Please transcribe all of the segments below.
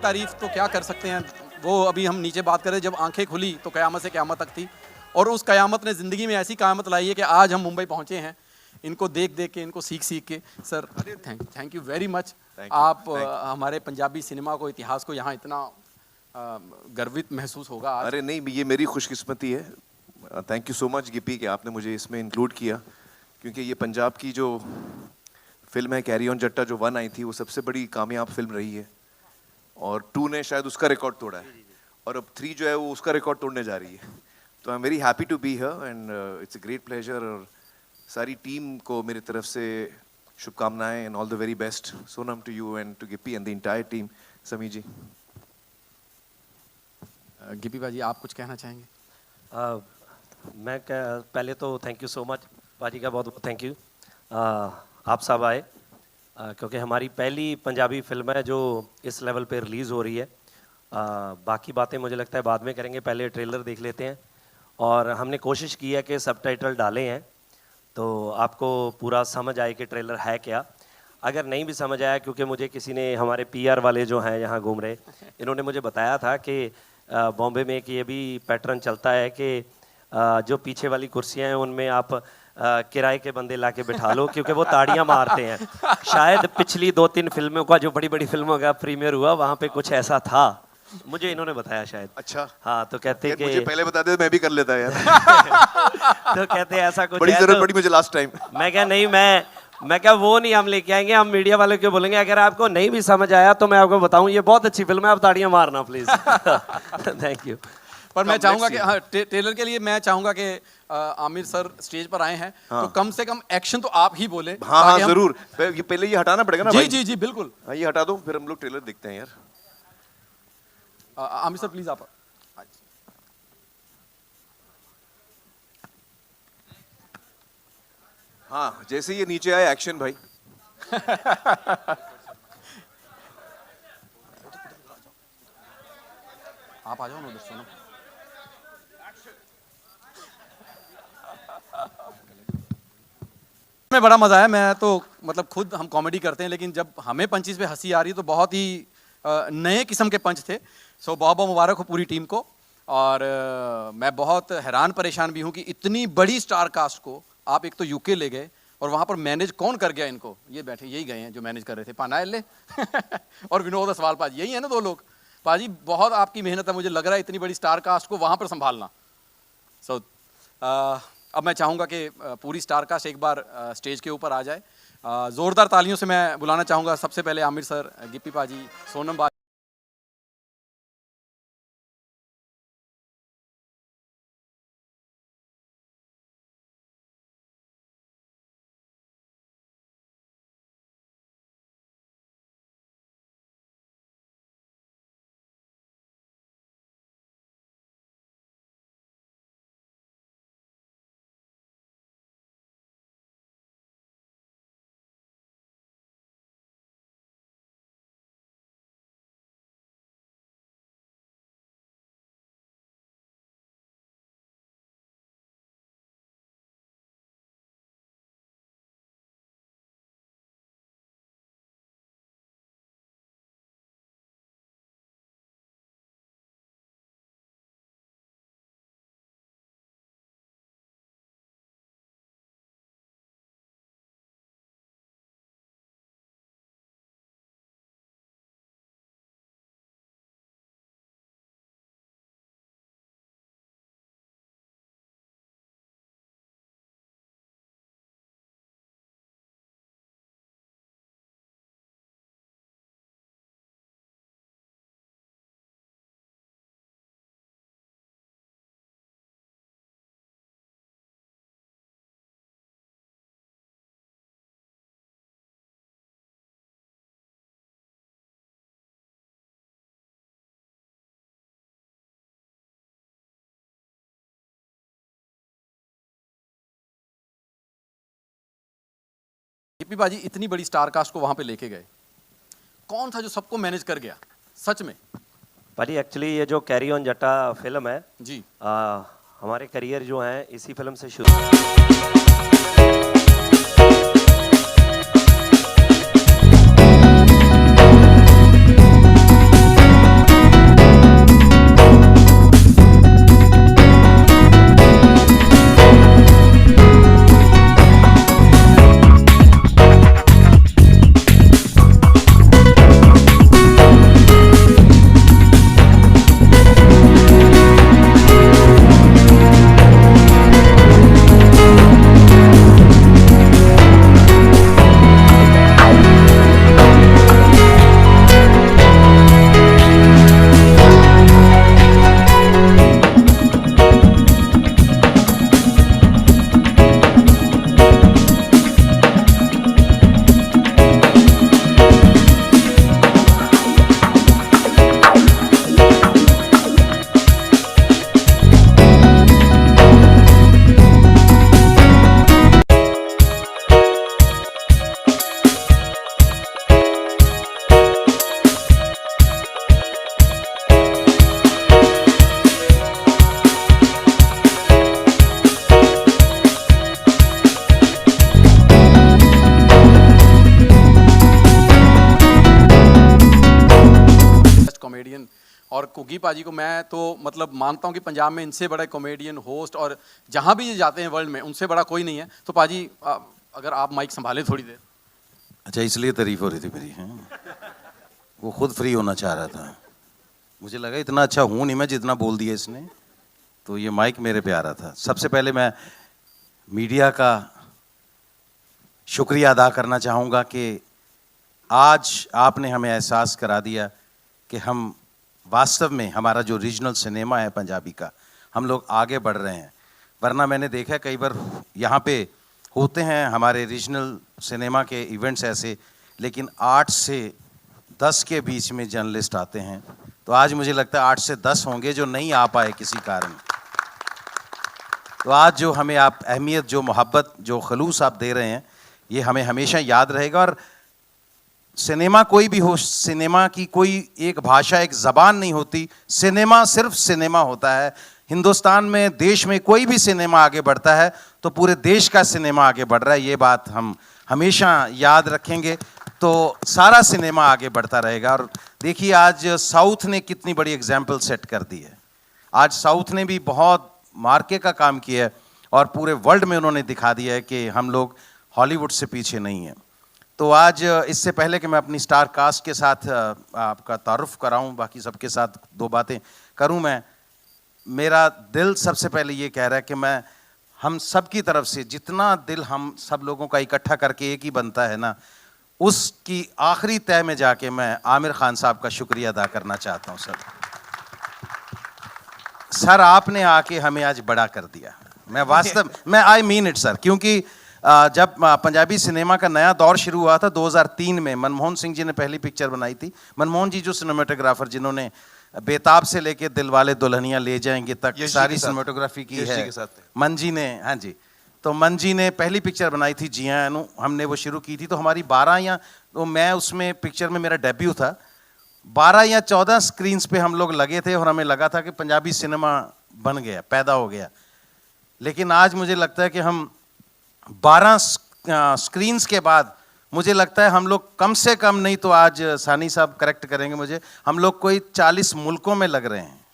तारीफ तो क्या कर सकते हैं, वो अभी हम नीचे बात करें, जब आंखें खुली तो क़यामत से क़यामत तक थी, और उस क़यामत ने ज़िंदगी में ऐसी क़यामत लाई है कि आज हम मुंबई पहुंचे हैं, इनको देख देख के, इनको सीख सीख के। Sir thank you very much. आप हमारे पंजाबी सिनेमा को, इतिहास को यहाँ इतना गर्वित महसूस होगा आज। अरे नहीं, ये मेरी खुशकिस्मती है। Thank you so much Gippy कि आपने मुझे इसमें इंक्लूड किया, क्योंकि ये पंजाब की जो फिल्म है कैरी ऑन जट्टा जो 1 आई थी, वो सबसे बड़ी कामयाब फिल्म रही है, और 2 ने शायद उसका रिकॉर्ड तोड़ा है, और अब 3 जो है वो उसका रिकॉर्ड तोड़ने जा रही है। तो I am very happy to be here and it's a great pleasure, और सारी टीम को मेरी तरफ से शुभकामनाएं and all the very best. Sonam to you and to Gippy and the entire team. Sami ji. Gippy भाजी, आप कुछ कहना चाहेंगे? मैं पहले तो थैंक यू सो मच भाजी का, बहुत बहुत थैंक यू। आप सब आए, क्योंकि हमारी पहली पंजाबी फिल्म है जो इस लेवल पे रिलीज़ हो रही है। बाकी बातें मुझे लगता है बाद में करेंगे, पहले ट्रेलर देख लेते हैं। और हमने कोशिश की है कि सबटाइटल डाले हैं तो आपको पूरा समझ आए कि ट्रेलर है क्या। अगर नहीं भी समझ आया, क्योंकि मुझे किसी ने, हमारे पीआर वाले जो हैं यहाँ घूम रहे, इन्होंने मुझे बताया था कि बॉम्बे में कि ये भी पैटर्न चलता है कि जो पीछे वाली कुर्सियाँ हैं उनमें आप किराए के बंदे ला के बिठा लो, क्योंकि वो ताड़ियां मारते हैं। शायद पिछली 2-3 फिल्मों का, जो बड़ी बड़ी फिल्मों का प्रीमियर हुआ, वहाँ पे कुछ ऐसा था, मुझे इन्होंने बताया शायद। अच्छा। हाँ, तो कहते कि मुझे पहले बता दे, मैं भी कर लेता यार। तो कहते ऐसा कुछ बड़ी जरूरत पड़ी मुझे लास्ट टाइम। मैं क्या नहीं, मैं क्या वो नहीं हम लेके आएंगे, हम मीडिया वाले क्यों बोलेंगे। अगर आपको नहीं भी समझ आया तो मैं आपको बताऊं ये बहुत अच्छी फिल्म है, आप ताड़ियां मारना प्लीज। Thank you. पर मैं चाहूंगा कि हाँ, ट्रेलर के लिए मैं चाहूंगा कि आमिर सर स्टेज पर आए हैं, तो कम से कम एक्शन तो आप ही बोले। हाँ हाँ जरूर, पहले ये हटाना पड़ेगा ना जी भाई। जी जी बिल्कुल। हाँ ये हटा दो, फिर हम लोग ट्रेलर देखते हैं यार। आमिर सर प्लीज आप। हाँ जैसे ये नीचे आए, एक्शन भाई। आप आ जाओ ना उधर, सुनो। में बड़ा मजा आया। मैं तो मतलब खुद हम कॉमेडी करते हैं, लेकिन जब हमें पंचेस पे हंसी आ रही है तो बहुत ही नए किस्म के पंच थे। सो बहुत बहुत मुबारक हो पूरी टीम को। और मैं बहुत हैरान परेशान भी हूँ कि इतनी बड़ी स्टार कास्ट को आप एक तो यूके ले गए और वहाँ पर मैनेज कौन कर गया इनको, ये बैठे यही गए हैं जो मैनेज कर रहे थे, पानायल्ले और विनोद असवाल पाजी, यही है ना 2 लोग। पाजी बहुत आपकी मेहनत है, मुझे लग रहा है इतनी बड़ी स्टार कास्ट को वहाँ पर संभालना। सो अब मैं चाहूँगा कि पूरी स्टार कास्ट एक बार स्टेज के ऊपर आ जाए। ज़ोरदार तालियों से मैं बुलाना चाहूँगा सबसे पहले आमिर सर, गिप्पी पाजी, सोनम बाजी। गिप्पी पाजी इतनी बड़ी स्टार कास्ट को वहाँ पे लेके गए, कौन था जो सबको मैनेज कर गया सच में? भाजी एक्चुअली ये जो कैरी ऑन जट्टा फिल्म है जी, हमारे करियर जो है इसी फिल्म से शुरू। कॉमेडियन और कुगी पाजी को मैं तो मतलब मानता हूँ कि पंजाब में इनसे बड़ा कॉमेडियन होस्ट और जहाँ भी ये जाते हैं वर्ल्ड में उनसे बड़ा कोई नहीं है। तो पाजी अगर आप माइक संभालें थोड़ी देर। अच्छा, इसलिए तारीफ हो रही थी मेरी? हैं, वो खुद फ्री होना चाह रहा था। मुझे लगा इतना अच्छा हूँ नहीं मैं जितना बोल दिया इसने, तो ये माइक मेरे पे आ रहा था। सबसे पहले मैं मीडिया का शुक्रिया अदा करना चाहूँगा कि आज आपने हमें एहसास करा दिया कि हम वास्तव में हमारा जो रीजनल सिनेमा है पंजाबी का, हम लोग आगे बढ़ रहे हैं। वरना मैंने देखा कई बार यहाँ पे होते हैं हमारे रीजनल सिनेमा के इवेंट्स ऐसे, लेकिन 8 से 10 के बीच में जर्नलिस्ट आते हैं। तो आज मुझे लगता है 8 से 10 होंगे जो नहीं आ पाए किसी कारण। तो आज जो हमें आप अहमियत, जो मोहब्बत, जो खलूस आप दे रहे हैं, ये हमें हमेशा याद रहेगा। और सिनेमा कोई भी हो, सिनेमा की कोई एक भाषा, एक ज़बान नहीं होती। सिनेमा सिर्फ सिनेमा होता है। हिंदुस्तान में, देश में कोई भी सिनेमा आगे बढ़ता है तो पूरे देश का सिनेमा आगे बढ़ रहा है। ये बात हम हमेशा याद रखेंगे, तो सारा सिनेमा आगे बढ़ता रहेगा। और देखिए आज साउथ ने कितनी बड़ी एग्जाम्पल सेट कर दी है। आज साउथ ने भी बहुत मार्के का काम किया है और पूरे वर्ल्ड में उन्होंने दिखा दिया है कि हम लोग हॉलीवुड से पीछे नहीं है। तो आज इससे पहले कि मैं अपनी स्टार कास्ट के साथ आपका तारुफ कराऊं, बाकी सबके साथ दो बातें करूं, मेरा दिल सबसे पहले ये कह रहा है कि मैं हम सब की तरफ से जितना दिल हम सब लोगों का इकट्ठा करके एक ही बनता है ना, उसकी आखिरी तय में जाके मैं आमिर खान साहब का शुक्रिया अदा करना चाहता हूं। सर आपने आके हमें आज बड़ा कर दिया। मैं वास्तव में आई मीन इट सर, क्योंकि जब पंजाबी सिनेमा का नया दौर शुरू हुआ था 2003 में, मनमोहन सिंह जी ने पहली पिक्चर बनाई थी। मनमोहन जी जो सिनेमेटोग्राफर जिन्होंने बेताब से लेके दिलवाले दुल्हनिया ले जाएंगे तक सारी सिनेमेटोग्राफी की है, मन जी ने, हाँ जी, तो मन जी ने पहली पिक्चर बनाई थी जिया अनु, हमने वो शुरू की थी। तो हमारी 12 या तो मैं उसमें पिक्चर में मेरा डेब्यू था, 12 या 14 स्क्रीन्स पे हम लोग लगे थे और हमें लगा था कि पंजाबी सिनेमा बन गया, पैदा हो गया। लेकिन आज मुझे लगता है कि हम 12 स्क्रीन्स के बाद मुझे लगता है हम लोग कम से कम नहीं तो आज सानी साहब करेक्ट करेंगे मुझे, हम लोग कोई 40 मुल्कों में लग रहे हैं।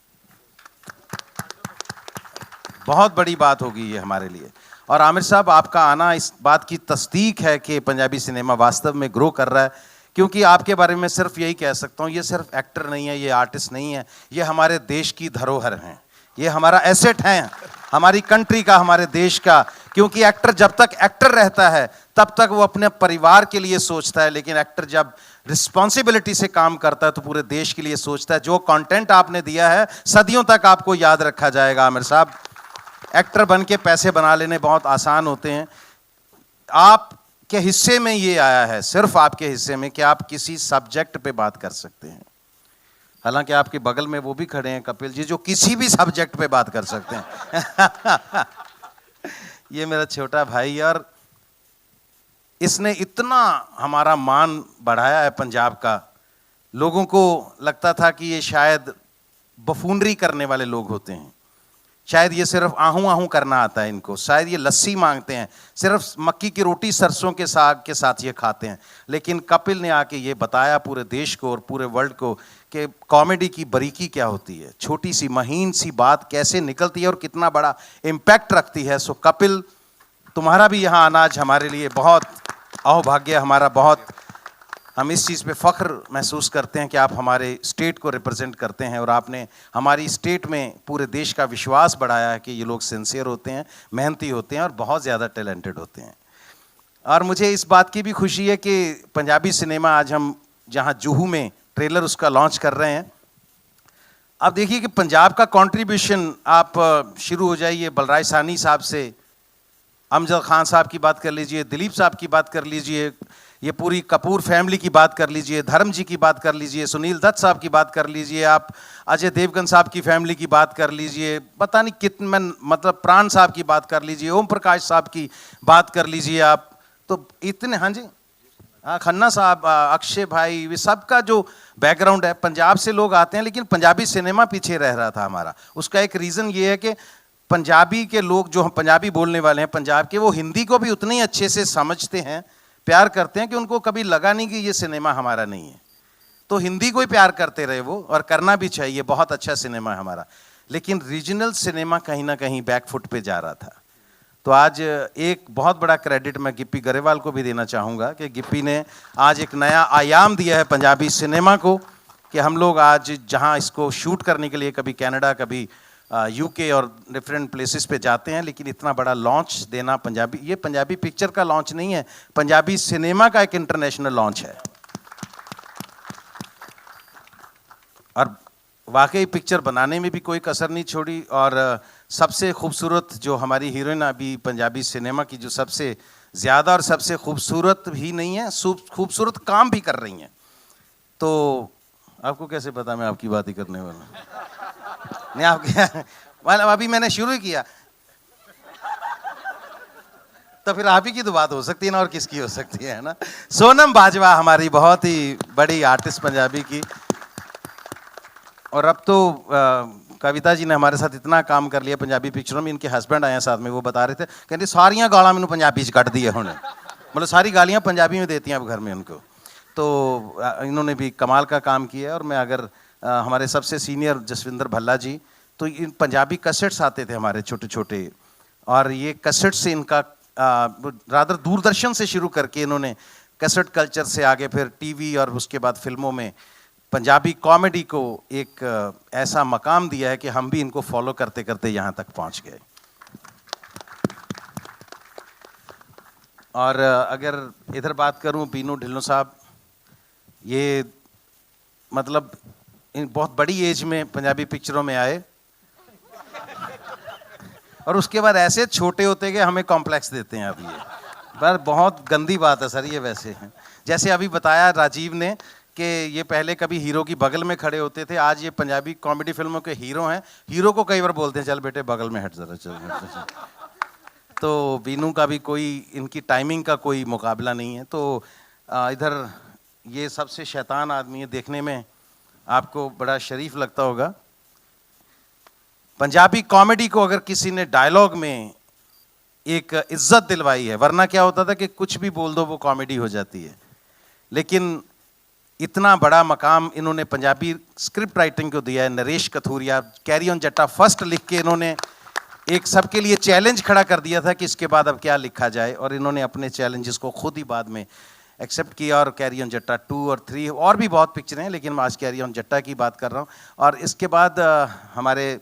बहुत बड़ी बात होगी ये हमारे लिए। और आमिर साहब आपका आना इस बात की तस्दीक है कि पंजाबी सिनेमा वास्तव में ग्रो कर रहा है, क्योंकि आपके बारे में सिर्फ यही कह सकता हूँ, ये सिर्फ एक्टर नहीं है, ये आर्टिस्ट नहीं है, ये हमारे देश की धरोहर हैं, ये हमारा एसेट है, हमारी कंट्री का, हमारे देश का। क्योंकि एक्टर जब तक एक्टर रहता है तब तक वो अपने परिवार के लिए सोचता है, लेकिन एक्टर जब रिस्पॉन्सिबिलिटी से काम करता है तो पूरे देश के लिए सोचता है। जो कंटेंट आपने दिया है सदियों तक आपको याद रखा जाएगा आमिर साहब। एक्टर बन के पैसे बना लेने बहुत आसान होते हैं, आपके हिस्से में ये आया है, सिर्फ आपके हिस्से में, कि आप किसी सब्जेक्ट पे बात कर सकते हैं। हालांकि आपके बगल में वो भी खड़े हैं कपिल जी, जो किसी भी सब्जेक्ट पे बात कर सकते हैं। ये मेरा छोटा भाई, और इसने इतना हमारा मान बढ़ाया है पंजाब का। लोगों को लगता था कि ये शायद बफूनरी करने वाले लोग होते हैं, शायद ये सिर्फ आहू आहू करना आता है इनको, शायद ये लस्सी मांगते हैं, सिर्फ मक्की की रोटी सरसों के साग के साथ ये खाते हैं। लेकिन कपिल ने आके ये बताया पूरे देश को और पूरे वर्ल्ड को कि कॉमेडी की बारीकी क्या होती है, छोटी सी महीन सी बात कैसे निकलती है और कितना बड़ा इम्पैक्ट रखती है। सो कपिल, तुम्हारा भी यहाँ आना आज हमारे लिए बहुत अहोभाग्य, हमारा बहुत, हम इस चीज़ पे फ़ख्र महसूस करते हैं कि आप हमारे स्टेट को रिप्रेजेंट करते हैं और आपने हमारी स्टेट में पूरे देश का विश्वास बढ़ाया है कि ये लोग सिंसियर होते हैं, मेहनती होते हैं और बहुत ज़्यादा टैलेंटेड होते हैं। और मुझे इस बात की भी खुशी है कि पंजाबी सिनेमा आज हम जहाँ जुहू में ट्रेलर उसका लॉन्च कर रहे हैं। अब देखिए कि पंजाब का कंट्रीब्यूशन, आप शुरू हो जाइए बलराज सानी साहब से, अमजद खान साहब की बात कर लीजिए, दिलीप साहब की बात कर लीजिए, ये पूरी कपूर फैमिली की बात कर लीजिए, धर्म जी की बात कर लीजिए, सुनील दत्त साहब की बात कर लीजिए, आप अजय देवगन साहब की फैमिली की बात कर लीजिए, पता नहीं कितने, मतलब प्राण साहब की बात कर लीजिए, ओम प्रकाश साहब की बात कर लीजिए आप, तो इतने, हाँ जी, हाँ, खन्ना साहब, अक्षय भाई, वे सबका जो बैकग्राउंड है, पंजाब से लोग आते हैं, लेकिन पंजाबी सिनेमा पीछे रह रहा था हमारा। उसका एक रीज़न ये है कि पंजाबी के लोग, जो हम पंजाबी बोलने वाले हैं पंजाब के, वो हिंदी को भी उतने ही अच्छे से समझते हैं, प्यार करते हैं, कि उनको कभी लगा नहीं कि ये सिनेमा हमारा नहीं है। तो हिंदी को ही प्यार करते रहे वो, और करना भी चाहिए, बहुत अच्छा सिनेमा है हमारा। लेकिन रीजनल सिनेमा कहीं ना कहीं बैकफुट पे जा रहा था। तो आज एक बहुत बड़ा क्रेडिट मैं गिप्पी गरेवाल को भी देना चाहूँगा कि गिप्पी ने आज एक नया आयाम दिया है पंजाबी सिनेमा को, कि हम लोग आज जहाँ इसको शूट करने के लिए कभी कनाडा, कभी यूके और डिफरेंट प्लेसेस पे जाते हैं, लेकिन इतना बड़ा लॉन्च देना पंजाबी, ये पंजाबी पिक्चर का लॉन्च नहीं है, पंजाबी सिनेमा का एक इंटरनेशनल लॉन्च है। और वाकई पिक्चर बनाने में भी कोई कसर नहीं छोड़ी, और सबसे खूबसूरत जो हमारी हीरोइन अभी पंजाबी सिनेमा की, जो सबसे ज़्यादा और सबसे खूबसूरत भी नहीं है, खूबसूरत काम भी कर रही हैं। तो आपको कैसे पता मैं आपकी बात ही करने वाला? नहीं, आपके मतलब अभी मैंने शुरू ही किया, तो फिर आप ही की तो बात हो सकती है ना, और किसकी हो सकती है ना। सोनम बाजवा हमारी बहुत ही बड़ी आर्टिस्ट पंजाबी की, और अब तो कविता जी ने हमारे साथ इतना काम कर लिया पंजाबी पिक्चरों में, इनके हस्बैंड आए हैं साथ में, वो बता रहे थे, कहते सारियां गालां मैनू पंजाबी च कट दी है उन्होंने, मतलब सारी गालियां पंजाबी में देती हैं अब घर में उनको। तो इन्होंने भी कमाल का काम किया है। और मैं अगर हमारे सबसे सीनियर जसविंदर भल्ला जी, तो इन पंजाबी कैसेट्स आते थे हमारे छोटे छोटे, और ये कैसेट से इनका रादर दूरदर्शन से शुरू करके इन्होंने कैसेट कल्चर से आगे फिर टीवी और उसके बाद फिल्मों में पंजाबी कॉमेडी को एक ऐसा मकाम दिया है कि हम भी इनको फॉलो करते करते यहाँ तक पहुँच गए। और अगर इधर बात करूँ बीनू ढिल्लों साहब, ये मतलब बहुत बड़ी एज में पंजाबी पिक्चरों में आए और उसके बाद ऐसे छोटे होते गए हमें कॉम्प्लेक्स देते हैं। अब ये पर बहुत गंदी बात है सर ये वैसे हैं। जैसे अभी बताया राजीव ने कि ये पहले कभी हीरो की बगल में खड़े होते थे, आज ये पंजाबी कॉमेडी फिल्मों के हीरो हैं। हीरो को कई बार बोलते हैं चल बेटे बगल में हट जरा चल। तो बीनू का भी कोई इनकी टाइमिंग का कोई मुकाबला नहीं है। तो इधर ये सबसे शैतान आदमी है, देखने में आपको बड़ा शरीफ लगता होगा। पंजाबी कॉमेडी को अगर किसी ने डायलॉग में एक इज्जत दिलवाई है, वरना क्या होता था कि कुछ भी बोल दो वो कॉमेडी हो जाती है, लेकिन इतना बड़ा मकाम इन्होंने पंजाबी स्क्रिप्ट राइटिंग को दिया है। नरेश कथूरिया कैरी ऑन जट्टा फर्स्ट लिख के इन्होंने एक सबके लिए चैलेंज खड़ा कर दिया था कि इसके बाद अब क्या लिखा जाए, और इन्होंने अपने चैलेंजेस को खुद ही बाद में एक्सेप्ट किया और कैरी ऑन जट्टा 2 और 3 और भी बहुत पिक्चरें हैं, लेकिन मैं आज कैरी ऑन जट्टा की बात कर रहा हूँ। और इसके बाद हमारे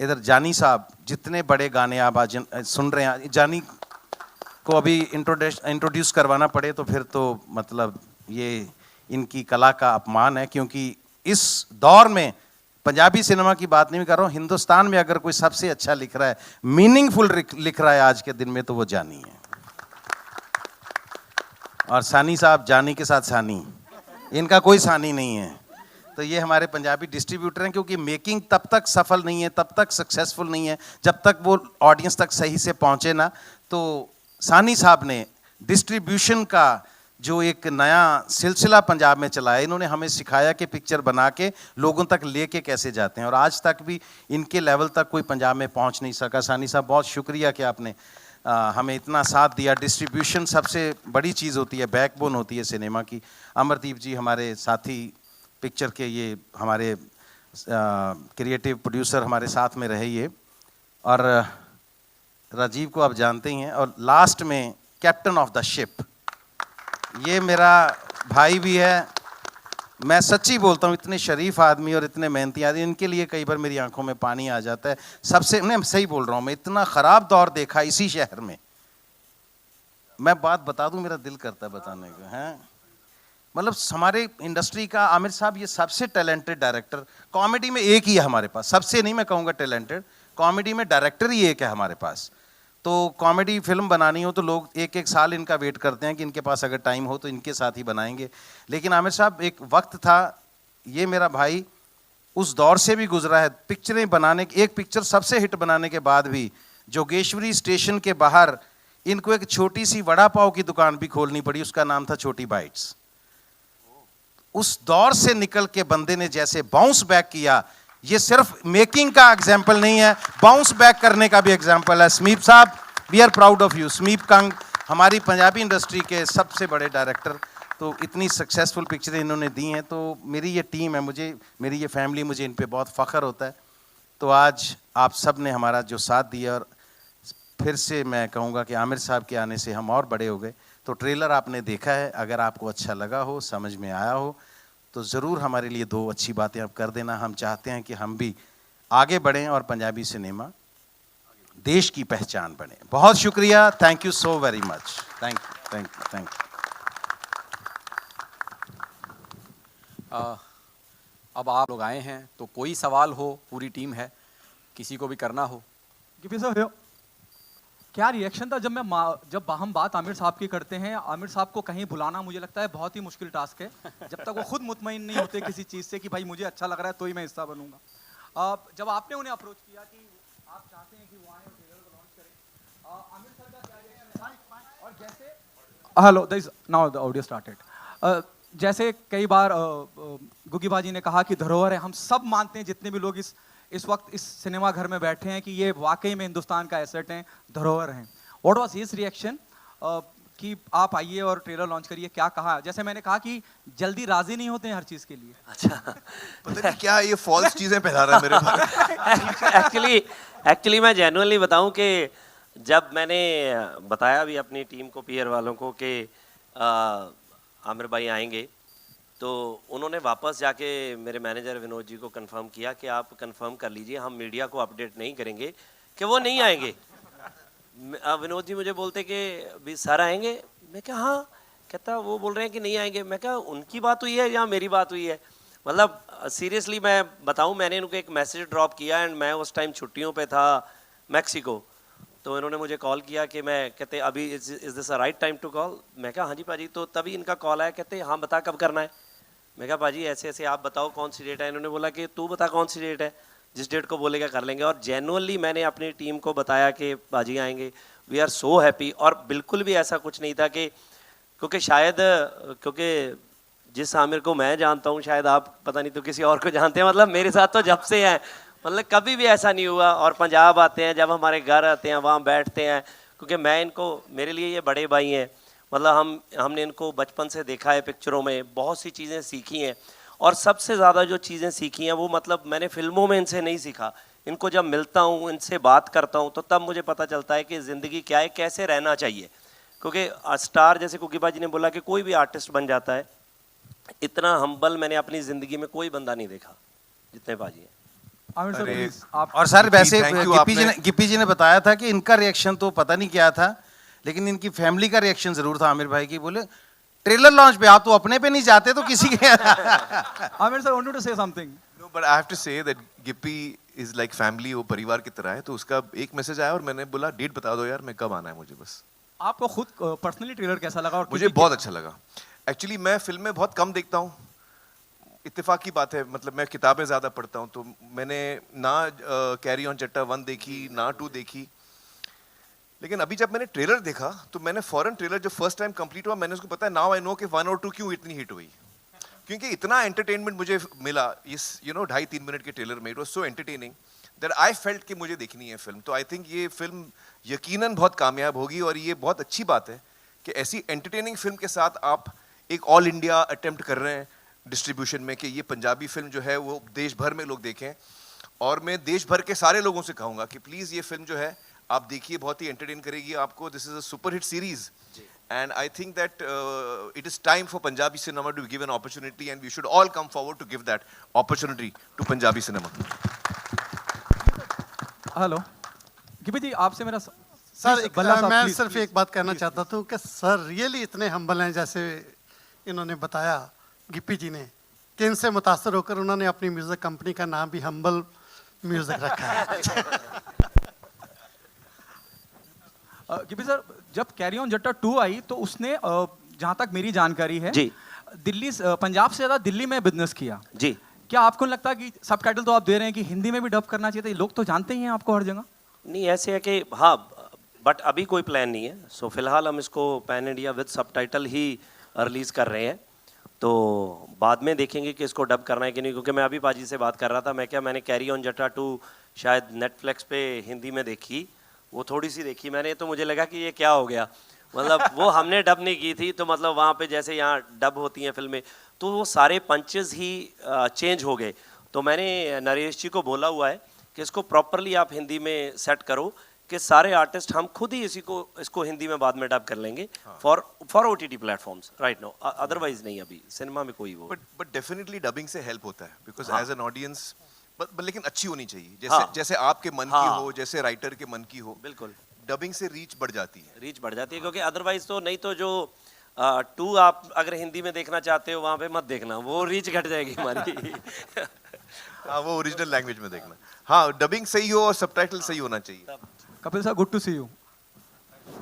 इधर जानी साहब, जितने बड़े गाने आप आज सुन रहे हैं, जानी को अभी इंट्रोड्यूस करवाना पड़े तो फिर तो मतलब ये इनकी कला का अपमान है, क्योंकि इस दौर में पंजाबी सिनेमा की बात नहीं कर रहा हूँ, हिंदुस्तान में अगर कोई सबसे अच्छा लिख रहा है, मीनिंगफुल लिख रहा है आज के दिन में, तो वो जानी है। और सानी साहब, जानी के साथ सानी, इनका कोई सानी नहीं है। तो ये हमारे पंजाबी डिस्ट्रीब्यूटर हैं, क्योंकि मेकिंग तब तक सफल नहीं है, तब तक सक्सेसफुल नहीं है जब तक वो ऑडियंस तक सही से पहुंचे ना। तो सानी साहब ने डिस्ट्रीब्यूशन का जो एक नया सिलसिला पंजाब में चलाया, इन्होंने हमें सिखाया कि पिक्चर बना के लोगों तक लेके कैसे जाते हैं, और आज तक भी इनके लेवल तक कोई पंजाब में पहुंच नहीं सका। सानी साहब बहुत शुक्रिया कि आपने हमें इतना साथ दिया। डिस्ट्रीब्यूशन सबसे बड़ी चीज़ होती है, बैकबोन होती है सिनेमा की। अमरदीप जी हमारे साथी पिक्चर के, ये हमारे क्रिएटिव प्रोड्यूसर हमारे साथ में रहे ये, और राजीव को आप जानते ही हैं। और लास्ट में कैप्टन ऑफ द शिप, ये मेरा भाई भी है। मैं सच्ची बोलता हूँ, इतने शरीफ आदमी और इतने मेहनती आदमी, इनके लिए कई बार मेरी आंखों में पानी आ जाता है। सबसे मैं सही बोल रहा हूँ, मैं इतना ख़राब दौर देखा इसी शहर में। मैं बात बता दूँ, मेरा दिल करता है बताने को, हैं मतलब हमारे इंडस्ट्री का आमिर साहब ये सबसे टैलेंटेड डायरेक्टर, कॉमेडी में एक ही है हमारे पास, सबसे नहीं मैं कहूँगा टैलेंटेड, कॉमेडी में डायरेक्टर ही एक है हमारे पास। तो कॉमेडी फिल्म बनानी हो तो लोग एक एक साल इनका वेट करते हैं कि इनके पास अगर टाइम हो तो इनके साथ ही बनाएंगे। लेकिन आमिर साहब एक वक्त था, ये मेरा भाई उस दौर से भी गुजरा है, पिक्चरें बनाने, एक पिक्चर सबसे हिट बनाने के बाद भी जोगेश्वरी स्टेशन के बाहर इनको एक छोटी सी वड़ा पाव की दुकान भी खोलनी पड़ी, उसका नाम था छोटी बाइट्स। उस दौर से निकल के बंदे ने जैसे बाउंस बैक किया, ये सिर्फ मेकिंग का एग्जाम्पल नहीं है, बाउंस बैक करने का भी एग्जाम्पल है। समीप साहब, we are proud of you. Sameep Kang हमारी पंजाबी इंडस्ट्री के सबसे बड़े डायरेक्टर, तो इतनी सक्सेसफुल पिक्चरें इन्होंने दी हैं। तो मेरी ये टीम है, मुझे मेरी ये फैमिली, मुझे इन पे बहुत फ़ख्र होता है। तो आज आप सब ने हमारा जो साथ दिया, और फिर से मैं कहूँगा कि आमिर साहब के आने से हम और बड़े हो गए। तो ट्रेलर आपने देखा है, अगर आपको अच्छा लगा हो, समझ में आया हो, तो ज़रूर हमारे लिए 2 अच्छी बातें आप कर देना। हम चाहते हैं कि हम भी आगे बढ़ें और पंजाबी सिनेमा देश की पहचान बने। बहुत शुक्रिया, thank you so very much, thank you, thank you, thank you. अब आप लोग आए हैं तो कोई सवाल हो, पूरी टीम है, किसी को भी करना हो। क्या रिएक्शन था जब हम बात आमिर साहब की करते हैं? आमिर साहब को कहीं बुलाना मुझे लगता है बहुत ही मुश्किल टास्क है, जब तक वो खुद मुतमईन नहीं होते किसी चीज़ से कि भाई मुझे अच्छा लग रहा है तो ही मैं हिस्सा बनूंगा। जब आपने उन्हें अप्रोच किया कि आप चाहते हैं कि वो आए और ट्रेलर को लॉन्च करें, आमिर सर का क्या रिएक्शन है? और जैसे hello this now the audio started, जैसे कई बार गुगी बाजी ने कहा कि धरोहर है, हम सब मानते हैं जितने भी लोग इस वक्त इस सिनेमा घर में बैठे हैं कि ये वाकई में हिंदुस्तान का एसेट है, धरोहर हैं। व्हाट वाज हिज रिएक्शन कि आप आइए और ट्रेलर लॉन्च करिए? क्या कहा? जैसे मैंने कहा कि जल्दी राजी नहीं होते हैं हर चीज़ के लिए। अच्छा पता नहीं क्या ये फॉल्स चीज़ें फैला रहा है मेरे बारे में। एक्चुअली मैं जेन्युइनली बताऊं कि जब मैंने बताया भी अपनी टीम को, पीयर वालों को कि आमिर भाई आएंगे, तो उन्होंने वापस जाके मेरे मैनेजर विनोद जी को कंफर्म किया कि आप कंफर्म कर लीजिए, हम मीडिया को अपडेट नहीं करेंगे कि वो नहीं आएंगे। विनोद जी मुझे बोलते कि भी सर आएंगे, मैं क्या हाँ, कहता वो बोल रहे हैं कि नहीं आएंगे। मैं क्या उनकी बात हुई है या मेरी बात हुई है? मतलब सीरियसली मैं बताऊं, मैंने उनको एक मैसेज ड्रॉप किया एंड मैं उस टाइम छुट्टियों पे था मैक्सिको, तो इन्होंने मुझे कॉल किया कि मैं कहते अभी is this a right time to call? मैं कहा हाँ जी पाजी। तो तभी इनका कॉल आया, कहते हाँ बता कब करना है। मैं कहा पाजी ऐसे ऐसे आप बताओ कौन सी डेट है। इन्होंने बोला कि तू बता कौन सी डेट है, जिस डेट को बोलेगा कर लेंगे। और जेन्युइनली मैंने अपनी टीम को बताया कि पाजी आएंगे, वी आर सो हैप्पी। और बिल्कुल भी ऐसा कुछ नहीं था कि क्योंकि जिस आमिर को मैं जानता हूँ शायद आप पता नहीं तो किसी और को जानते हैं, मतलब मेरे साथ तो जब से हैं, मतलब कभी भी ऐसा नहीं हुआ। और पंजाब आते हैं, जब हमारे घर आते हैं वहाँ बैठते हैं, क्योंकि मैं इनको, मेरे लिए ये बड़े भाई हैं, मतलब हमने इनको बचपन से देखा है पिक्चरों में, बहुत सी चीज़ें सीखी हैं। और सबसे ज़्यादा जो चीज़ें सीखी हैं वो मतलब मैंने फिल्मों में इनसे नहीं सीखा। इनको जब मिलता हूँ, इनसे बात करता हूँ, तो तब मुझे पता चलता है कि ज़िंदगी क्या है, कैसे रहना चाहिए। क्योंकि स्टार, जैसे कुकी बाजी ने बोला कि कोई भी आर्टिस्ट बन जाता है, इतना हम्बल मैंने अपनी ज़िंदगी में कोई बंदा नहीं देखा जितने बाजी हैं। आमिर सर अरे, प्लीज आप। और सर वैसे thank you, गिप्पी जी ने बताया था कि इनका रिएक्शन तो पता नहीं क्या था, लेकिन इनकी फैमिली का रिएक्शन जरूर था आमिर भाई की। बोले ट्रेलर लॉन्च पे आप तो अपने पे नहीं जाते तो किसी के Aamir sir wanted to say something. No, but I have to say that Gippy is like family, वो परिवार की तरह है। तो उसका एक मैसेज आया और मैंने बोला डेट बता दो यार, मैं कब आना है मुझे बस। आपको खुद पर्सनली ट्रेलर कैसा लगा? और मुझे बहुत अच्छा लगा। एक्चुअली मैं फिल्में बहुत कम देखता हूँ, इत्तेफाक की बात है, मतलब मैं किताबें ज़्यादा पढ़ता हूँ। तो मैंने ना कैरी ऑन जट्टा 1 देखी, ना 2 देखी। लेकिन अभी जब मैंने ट्रेलर देखा तो मैंने फॉरेन ट्रेलर जब फर्स्ट टाइम कंप्लीट हुआ, मैंने उसको पता है, नाउ आई नो कि 1 और 2 क्यों इतनी हिट हुई। क्योंकि इतना एंटरटेनमेंट मुझे मिला इस 2.5-3 मिनट के ट्रेलर में। It was so entertaining that I felt कि मुझे देखनी है फिल्म। तो आई थिंक ये फिल्म यकीनन बहुत कामयाब होगी। और ये बहुत अच्छी बात है कि ऐसी एंटरटेनिंग फिल्म के साथ आप एक ऑल इंडिया अटेम्प्ट कर रहे हैं डिस्ट्रीब्यूशन में, कि ये पंजाबी फिल्म जो है वो देश भर में लोग देखें। और मैं देश भर के सारे लोगों से कहूँगा कि प्लीज़ ये फिल्म जो है आप देखिए, बहुत ही एंटरटेन करेगी आपको। This is a super hit series and I think that it is time for Punjabi cinema to give an opportunity, and we should all come forward to give that opportunity to Punjabi cinema. Hello Gippy ji, आपसे मेरा sir बल्ला साहब, मैं please, सिर्फ please. एक बात कहना चाहता था कि सर रियली इतने हम्बल हैं, जैसे इन्होंने बताया गिप्पी जी ने, कि इनसे मुतासर होकर उन्होंने अपनी म्यूजिक कंपनी का नाम भी हम्बल म्यूजिक रखा है। गिप्पी सर, जब कैरी ऑन जट्टा 2 आई तो उसने जहाँ तक मेरी जानकारी है जी। दिल्ली पंजाब से ज़्यादा दिल्ली में बिजनेस किया। जी। क्या आपको नहीं लगता कि सबटाइटल तो आप दे रहे हैं कि हिंदी में भी डब करना चाहिए था? लोग तो जानते ही हैं आपको हर जगह। नहीं, ऐसे है कि हाँ, बट अभी कोई प्लान नहीं है। सो फिलहाल हम इसको pan India with subtitle he release कर रहे हैं। तो बाद में देखेंगे कि इसको डब करना है कि नहीं। क्योंकि मैं अभी पाजी से बात कर रहा था, मैंने कैरी ऑन जट्टा 2 शायद नेटफ्लिक्स पे हिंदी में देखी, वो थोड़ी सी देखी मैंने, तो मुझे लगा कि ये क्या हो गया। मतलब वो हमने डब नहीं की थी, तो मतलब वहाँ पे जैसे यहाँ डब होती हैं फिल्में, तो वो सारे पंचेस ही चेंज हो गए। तो मैंने नरेश जी को बोला हुआ है कि इसको प्रॉपरली आप हिंदी में सेट करो, कि सारे आर्टिस्ट हम खुद ही इसको हिंदी में बाद में डब कर लेंगे for OTT platforms right now. Otherwise नहीं, अभी सिनेमा में कोई वो। बट डेफिनेटली डबिंग से हेल्प होता है, बिकॉज हाँ। एज एन ऑडियंस, लेकिन अच्छी होनी चाहिए, जैसे हाँ। जैसे आपके मन हाँ। की हो, जैसे राइटर के मन की हो। बिल्कुल डबिंग से रीच बढ़ जाती है। रीच बढ़ जाती है, क्योंकि अदरवाइज तो नहीं, तो जो 2 आप अगर हिंदी में देखना चाहते हो वहाँ पे मत देखना, वो रीच घट जाएगी हमारी। हाँ, वो ओरिजिनल लैंग्वेज में देखना। हाँ, डबिंग सही हो और सबटाइटल सही होना चाहिए। कपिल साहब, गुड टू सी यू।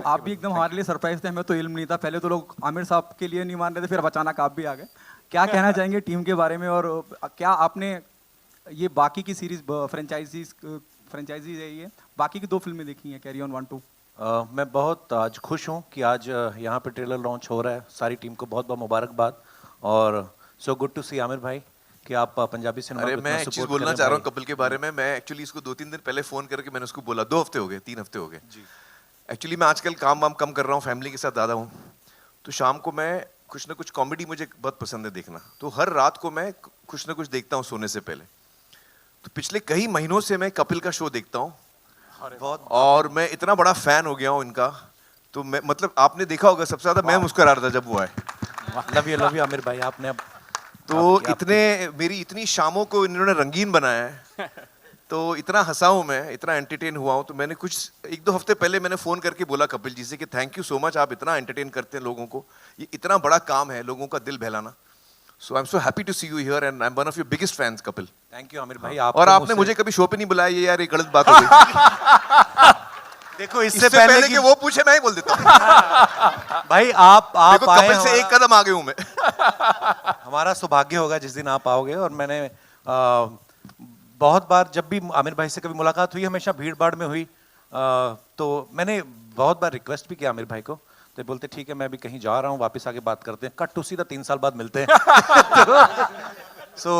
आप भी एकदम हमारे लिए सरप्राइज थे, हमें तो इल्म नहीं था। पहले तो लोग आमिर साहब के लिए नहीं मान रहे थे, फिर अचानक आप भी आ गए। क्या कहना चाहेंगे टीम के बारे में? और क्या आपने ये बाकी की सीरीज फ्रेंचाइजी है, ये बाकी की 2 फिल्में देखी हैं, कैरी ऑन 1, 2? मैं बहुत आज खुश हूँ कि आज यहाँ पे ट्रेलर लॉन्च हो रहा है। सारी टीम को बहुत बहुत मुबारकबाद। और सो गुड टू सी आमिर भाई कि आप पंजाबी सिनेमा अरे को मैं इतना एक चीज support बोलना कर रहे चाह रहा हैं हूँ कपिल के बारे में। मैं एक्चुअली इसको 2-3 दिन पहले फोन करके मैंने उसको बोला, 2 हफ्ते हो गए, 3 हफ्ते हो गए। एक्चुअली मैं आजकल काम वाम कम कर रहा हूँ, फैमिली के साथ ज़्यादा हूँ। तो शाम को मैं कुछ ना कुछ कॉमेडी मुझे बहुत पसंद है देखना, तो हर रात को मैं कुछ ना कुछ देखता हूँ सोने से पहले। तो पिछले कई महीनों से मैं कपिल का शो देखता हूँ और मैं इतना बड़ा फैन हो गया हूँ इनका, तो मैं मतलब आपने देखा होगा सबसे ज्यादा मैं मुस्कुरा रहा था जब वो आए। लव यू आमिर भाई, आपने अब तो इतने मेरी इतनी शामों को इन्होंने रंगीन बनाया है, तो इतना हंसा हूं मैं, इतना एंटरटेन हुआ हूं। तो मैंने कुछ 1-2 हफ्ते पहले मैंने फ़ोन करके बोला कपिल जी से कि थैंक यू सो मच, आप इतना एंटरटेन करते हैं लोगों को, ये इतना बड़ा काम है लोगों का दिल बहलाना। So I am so happy to see you here and I am one of your biggest fans Kapil. Thank you Aamir भाई। और आपने मुझे कभी शो पे नहीं बुलाया, ये यार एक गलत बात हो गई। देखो इससे पहले कि वो पूछे मैं ही बोल देता हूँ। भाई आप देखो आए, कपिल से एक कदम आगे हूं मैं। हमारा सौभाग्य होगा जिस दिन आप आओगे। और मैंने बहुत बार जब भी आमिर भाई से कभी मुलाकात हुई, हमेशा भीड़ भाड़ में हुई, तो मैंने बहुत बार रिक्वेस्ट भी किया आमिर भाई को, तो बोलते ठीक है मैं भी कहीं जा रहा हूँ, वापस आके बात करते हैं। कट टू सीधा 3 साल बाद मिलते हैं। सो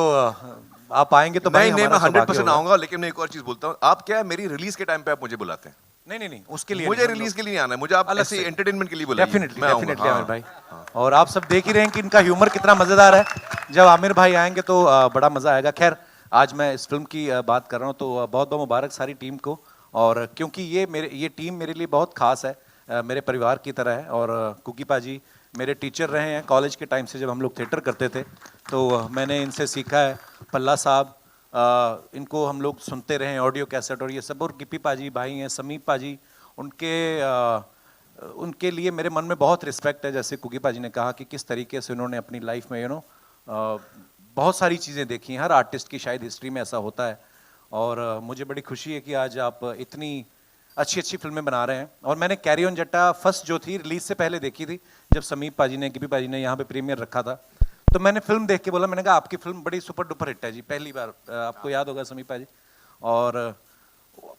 आप आएंगे तो भाई नहीं मैं हमारा सौभाग्य 100% होगा। आऊंगा, लेकिन मैं एक और चीज बोलता हूँ, आप क्या है मेरी रिलीज के टाइम पे आप मुझे बुलाते हैं, नहीं उसके लिए मुझे रिलीज के लिए नहीं आना है, मुझे आप अलग ऐसे से। एंटरटेनमेंट के लिए बुलाइए। डेफिनेटली मैं आऊंगा, डेफिनेटली हाँ। आमिर भाई। और आप सब देख ही रहे हैं कि इनका ह्यूमर कितना मजेदार है। जब आमिर भाई आएंगे तो बड़ा मजा आएगा। खैर आज मैं इस फिल्म की बात कर रहा हूँ, तो बहुत बहुत मुबारक सारी टीम को। और क्योंकि ये टीम मेरे लिए बहुत खास है, मेरे परिवार की तरह है। और कुकी पाजी मेरे टीचर रहे हैं कॉलेज के टाइम से, जब हम लोग थिएटर करते थे तो मैंने इनसे सीखा है। पल्ला साहब, इनको हम लोग सुनते रहे हैं ऑडियो कैसेट और ये सब। और गिप्पी पाजी भाई हैं, समीप पाजी, उनके लिए मेरे मन में बहुत रिस्पेक्ट है। जैसे कुकी पाजी ने कहा कि किस तरीके से उन्होंने अपनी लाइफ में बहुत सारी चीज़ें देखी हैं। हर आर्टिस्ट की शायद हिस्ट्री में ऐसा होता है। और मुझे बड़ी खुशी है कि आज आप इतनी अच्छी अच्छी फिल्में बना रहे हैं। और मैंने कैरी ऑन जट्टा फर्स्ट जो थी रिलीज से पहले देखी थी, जब समीप पाजी ने, गिप्पी पाजी ने यहाँ पे प्रीमियर रखा था। तो मैंने फिल्म देख के बोला, मैंने कहा आपकी फिल्म बड़ी सुपर डुपर हिट है जी, पहली बार। आपको याद होगा समीप पाजी। और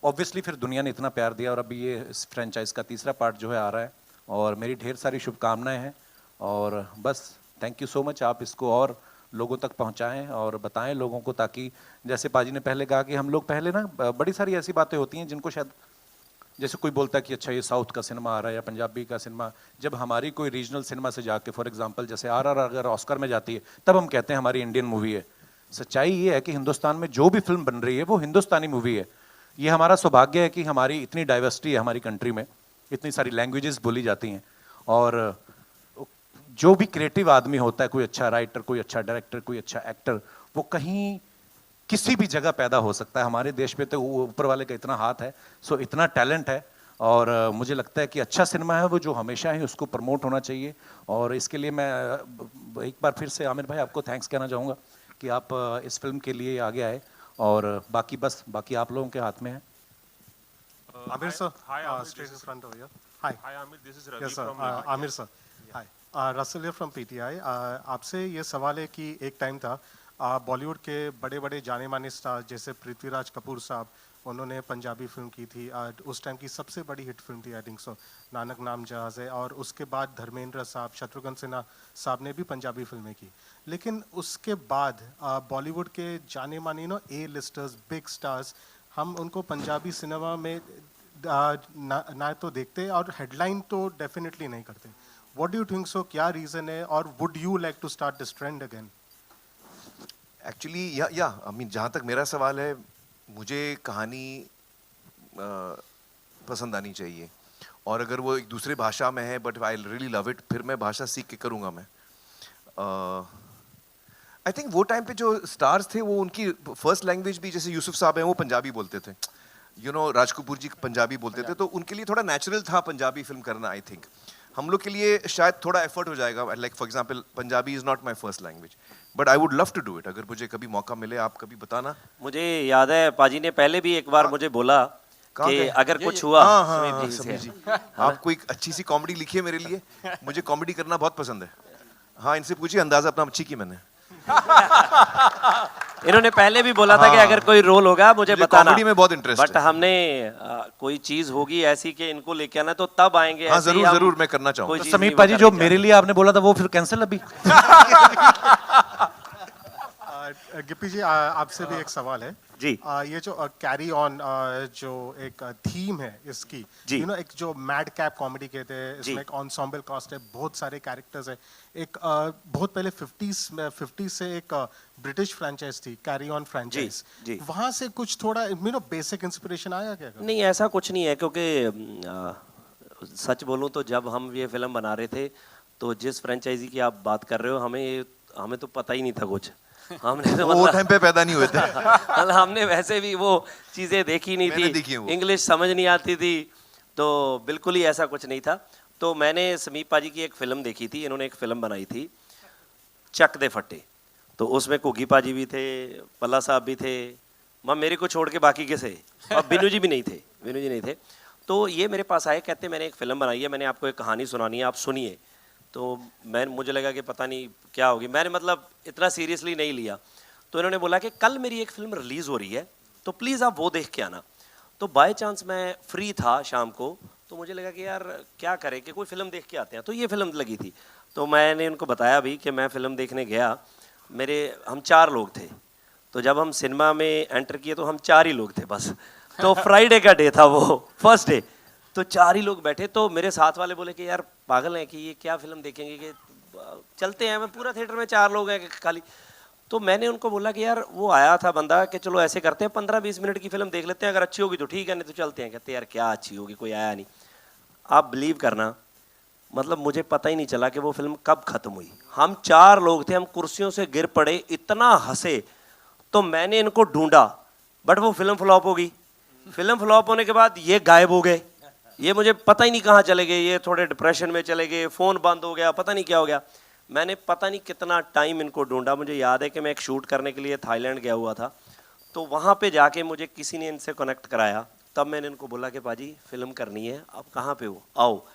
ऑब्वियसली फिर दुनिया ने इतना प्यार दिया और अभी ये इस फ्रेंचाइज का 3रा पार्ट जो है आ रहा है। और मेरी ढेर सारी शुभकामनाएं हैं। और बस थैंक यू सो मच, आप इसको और लोगों तक पहुंचाएं और बताएं लोगों को, ताकि जैसे पाजी ने पहले कहा कि हम लोग पहले ना बड़ी सारी ऐसी बातें होती हैं जिनको शायद, जैसे कोई बोलता है कि अच्छा ये साउथ का सिनेमा आ रहा है या पंजाबी का सिनेमा, जब हमारी कोई रीजनल सिनेमा से जाके, फॉर एग्जांपल जैसे RRR अगर ऑस्कर में जाती है तब हम कहते हैं हमारी इंडियन मूवी है। सच्चाई ये है कि हिंदुस्तान में जो भी फिल्म बन रही है वो हिंदुस्तानी मूवी है। ये हमारा सौभाग्य है कि हमारी इतनी डाइवर्सिटी है हमारी कंट्री में, इतनी सारी लैंग्वेजेस बोली जाती हैं। और जो भी क्रिएटिव आदमी होता है, कोई अच्छा राइटर, कोई अच्छा डायरेक्टर, कोई अच्छा एक्टर, वो कहीं किसी भी जगह पैदा हो सकता है। हमारे देश में तो ऊपर वाले का इतना हाथ है, सो इतना टैलेंट है। और मुझे लगता है कि अच्छा सिनेमा है वो जो हमेशा ही उसको प्रमोट होना चाहिए। और इसके लिए मैं एक बार फिर से आमिर भाई आपको थैंक्स कहना चाहूँगा कि आप इस फिल्म के लिए आगे आए। और बाकी आप लोगों के हाथ में है। Amir sir, Hi, Amir, straight this in is- front over here. Hi. Hi, Amir. This is Ravi Yes sir, from Amir sir. Hi. Russell here from PTI. आपसे ये सवाल है कि एक टाइम था बॉलीवुड के बड़े बड़े जाने माने स्टार जैसे पृथ्वीराज कपूर साहब, उन्होंने पंजाबी फिल्म की थी। उस टाइम की सबसे बड़ी हिट फिल्म थी आई थिंक सो, नानक नाम जहाज़ है। और उसके बाद धर्मेंद्र साहब, शत्रुघ्न सिन्हा साहब ने भी पंजाबी फिल्में की। लेकिन उसके बाद बॉलीवुड के जाने माने A-लिस्टर्स, बिग स्टार्स, हम उनको पंजाबी सिनेमा में ना तो देखते और हेडलाइन तो डेफिनेटली नहीं करते। What do you think so, क्या रीज़न है? और would you like to start this trend again? Actually या आई मीन जहाँ तक मेरा सवाल है, मुझे कहानी पसंद आनी चाहिए। और अगर वो एक दूसरे भाषा में है, but I really love it, फिर मैं भाषा सीख के करूँगा मैं। आई थिंक वो टाइम पे जो स्टार्स थे वो उनकी फर्स्ट लैंग्वेज भी, जैसे यूसुफ साहब हैं वो पंजाबी बोलते थे, राज कपूर जी पंजाबी बोलते थे, तो उनके लिए थोड़ा नेचुरल था पंजाबी फिल्म करना। आई थिंक हम लोग के लिए शायद थोड़ा एफर्ट हो जाएगा। Like for example Punjabi is not my first language, but I would love to do it. अगर मुझे कभी मौका मिले, आप कभी बताना। मुझे याद है पाजी ने पहले भी एक बार मुझे बोला कहाँ कि गए? अगर कुछ हुआ हाँ, सुमित समीर जी जी, से। आप कोई अच्छी सी कॉमेडी लिखिए मेरे लिए, मुझे कॉमेडी करना बहुत पसंद है। हाँ, इनसे पूछिए, अंदाजा अपना अच्छी की मैंने। इन्होंने पहले भी बोला था कि अगर कोई रोल होगा मुझे बताना। कॉमेडी में बहुत इंटरेस्ट बट है। हमने कोई चीज होगी ऐसी कि इनको लेके आना, तो तब आएंगे। हाँ, ऐसे ही जरूर हम जरूर मैं करना चाहूँगा। कोई तो चीज़ समीप नहीं पाजी वो जो करनी मेरे लिए आपने बोला था वो फिर कैंसिल अभी? गिप्पी जी आपसे भी एक सवाल है जी। ये जो कैरी ऑन जो एक थीम है इसकी, जी। यू नो, एक जो मैड कैप कॉमेडी कहते हैं, जी। इसमें एक एंसेम्बल कास्ट है, बहुत सारे कैरेक्टर्स है। एक बहुत पहले 50s से एक ब्रिटिश फ्रेंचाइज थी, कैरी ऑन फ्रेंचाइज, जी। वहां से कुछ थोड़ा यू नो बेसिक इंस्पिरेशन आया क्या? नहीं, ऐसा कुछ नहीं है, क्योंकि सच बोलूं तो जब हम ये फिल्म बना रहे थे तो जिस फ्रेंचाइजी की आप बात कर रहे हो हमें तो पता ही नहीं था कुछ। हमने तो वो टाइम पे पैदा नहीं हुए थे। मतलब हमने वैसे भी वो चीज़ें देखी नहीं मैंने देखी थी, है वो। इंग्लिश समझ नहीं आती थी, तो बिल्कुल ही ऐसा कुछ नहीं था। तो मैंने समीप पाजी की एक फ़िल्म देखी थी, इन्होंने एक फ़िल्म बनाई थी चक दे फट्टे, तो उसमें कुगी पाजी भी थे, पल्ला साहब भी थे, मेरे को छोड़ के बाकी के से, और बिनू जी भी नहीं थे, बिनू जी नहीं थे। तो ये मेरे पास आए, कहते मैंने एक फ़िल्म बनाई है, मैंने आपको एक कहानी सुनानी है, आप सुनिए। तो मुझे लगा कि पता नहीं क्या होगी, मैंने मतलब इतना सीरियसली नहीं लिया। तो इन्होंने बोला कि कल मेरी एक फ़िल्म रिलीज़ हो रही है, तो प्लीज़ आप वो देख के आना। तो बाय चांस मैं फ्री था शाम को, तो मुझे लगा कि यार क्या करें कि कोई फ़िल्म देख के आते हैं, तो ये फ़िल्म लगी थी। तो मैंने उनको बताया भी कि मैं फ़िल्म देखने गया, हम 4 लोग थे, तो जब हम सिनेमा में एंटर किए तो हम 4 ही लोग थे बस। तो फ्राइडे का डे था वो, फर्स्ट डे, तो 4 ही लोग बैठे। तो मेरे साथ वाले बोले कि यार पागल हैं कि ये क्या फ़िल्म देखेंगे, कि चलते हैं, मैं पूरा थिएटर में 4 लोग हैं खाली। तो मैंने उनको बोला कि यार वो आया था बंदा, कि चलो ऐसे करते हैं 15-20 मिनट की फ़िल्म देख लेते हैं, अगर अच्छी होगी तो ठीक है, नहीं तो चलते हैं। कहते यार क्या अच्छी होगी, कोई आया नहीं। आप बिलीव करना, मतलब मुझे पता ही नहीं चला कि वो फिल्म कब ख़त्म हुई। हम 4 लोग थे, हम कुर्सियों से गिर पड़े, इतना हंसे। तो मैंने इनको ढूंढा, बट वो फिल्म फ्लॉप हो गई। फिल्म फ्लॉप होने के बाद ये गायब हो गए, ये मुझे पता ही नहीं कहाँ चले गए, ये थोड़े डिप्रेशन में चले गए, फ़ोन बंद हो गया, पता नहीं क्या हो गया। मैंने पता नहीं कितना टाइम इनको ढूंढा। मुझे याद है कि मैं एक शूट करने के लिए थाईलैंड गया हुआ था, तो वहाँ पे जाके मुझे किसी ने इनसे कनेक्ट कराया, तब मैंने इनको बोला कि पाजी फिल्म करनी है, आप कहाँ पे हो, आओ।